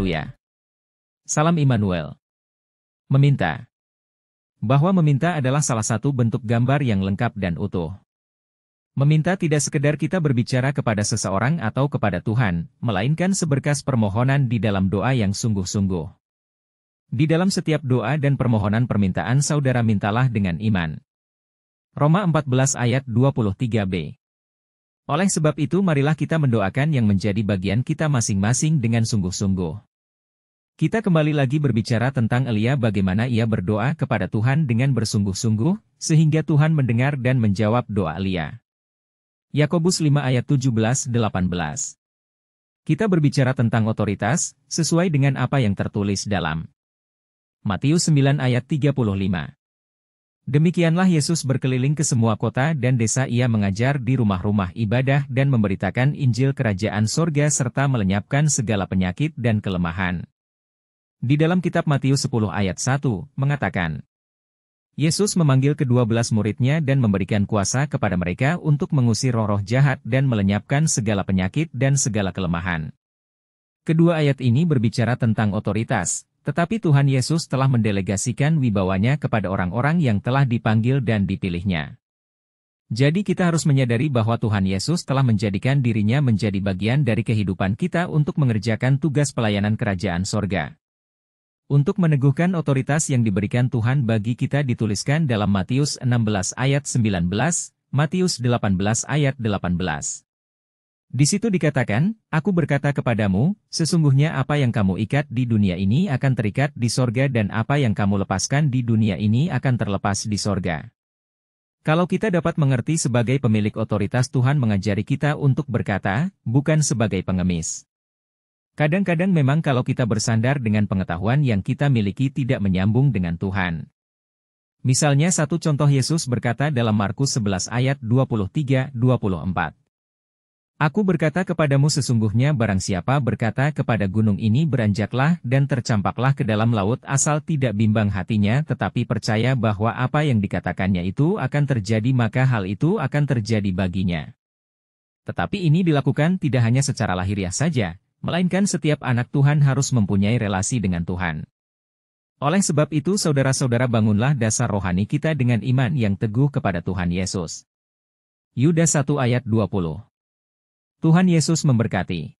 Haleluya. Salam Immanuel. Meminta. Bahwa meminta adalah salah satu bentuk gambar yang lengkap dan utuh. Meminta tidak sekedar kita berbicara kepada seseorang atau kepada Tuhan, melainkan seberkas permohonan di dalam doa yang sungguh-sungguh. Di dalam setiap doa dan permohonan permintaan saudara mintalah dengan iman. Roma 14 ayat 23b. Oleh sebab itu marilah kita mendoakan yang menjadi bagian kita masing-masing dengan sungguh-sungguh. Kita kembali lagi berbicara tentang Elia bagaimana ia berdoa kepada Tuhan dengan bersungguh-sungguh, sehingga Tuhan mendengar dan menjawab doa Elia. Yakobus 5 ayat 17-18. Kita berbicara tentang otoritas, sesuai dengan apa yang tertulis dalam Matius 9 ayat 35. Demikianlah Yesus berkeliling ke semua kota dan desa, ia mengajar di rumah-rumah ibadah dan memberitakan Injil Kerajaan Sorga serta melenyapkan segala penyakit dan kelemahan. Di dalam kitab Matius 10 ayat 1, mengatakan, Yesus memanggil ke-12 muridnya dan memberikan kuasa kepada mereka untuk mengusir roh-roh jahat dan melenyapkan segala penyakit dan segala kelemahan. Kedua ayat ini berbicara tentang otoritas, tetapi Tuhan Yesus telah mendelegasikan wibawanya kepada orang-orang yang telah dipanggil dan dipilihnya. Jadi kita harus menyadari bahwa Tuhan Yesus telah menjadikan dirinya menjadi bagian dari kehidupan kita untuk mengerjakan tugas pelayanan kerajaan sorga. Untuk meneguhkan otoritas yang diberikan Tuhan bagi kita dituliskan dalam Matius 16 ayat 19, Matius 18 ayat 18. Di situ dikatakan, Aku berkata kepadamu, sesungguhnya apa yang kamu ikat di dunia ini akan terikat di sorga dan apa yang kamu lepaskan di dunia ini akan terlepas di sorga. Kalau kita dapat mengerti sebagai pemilik otoritas, Tuhan mengajari kita untuk berkata, bukan sebagai pengemis. Kadang-kadang memang kalau kita bersandar dengan pengetahuan yang kita miliki tidak menyambung dengan Tuhan. Misalnya satu contoh Yesus berkata dalam Markus 11 ayat 23-24. Aku berkata kepadamu sesungguhnya barang siapa berkata kepada gunung ini beranjaklah dan tercampaklah ke dalam laut asal tidak bimbang hatinya tetapi percaya bahwa apa yang dikatakannya itu akan terjadi maka hal itu akan terjadi baginya. Tetapi ini dilakukan tidak hanya secara lahiriah saja, melainkan setiap anak Tuhan harus mempunyai relasi dengan Tuhan. Oleh sebab itu saudara-saudara bangunlah dasar rohani kita dengan iman yang teguh kepada Tuhan Yesus. Yudas 1 ayat 20. Tuhan Yesus memberkati.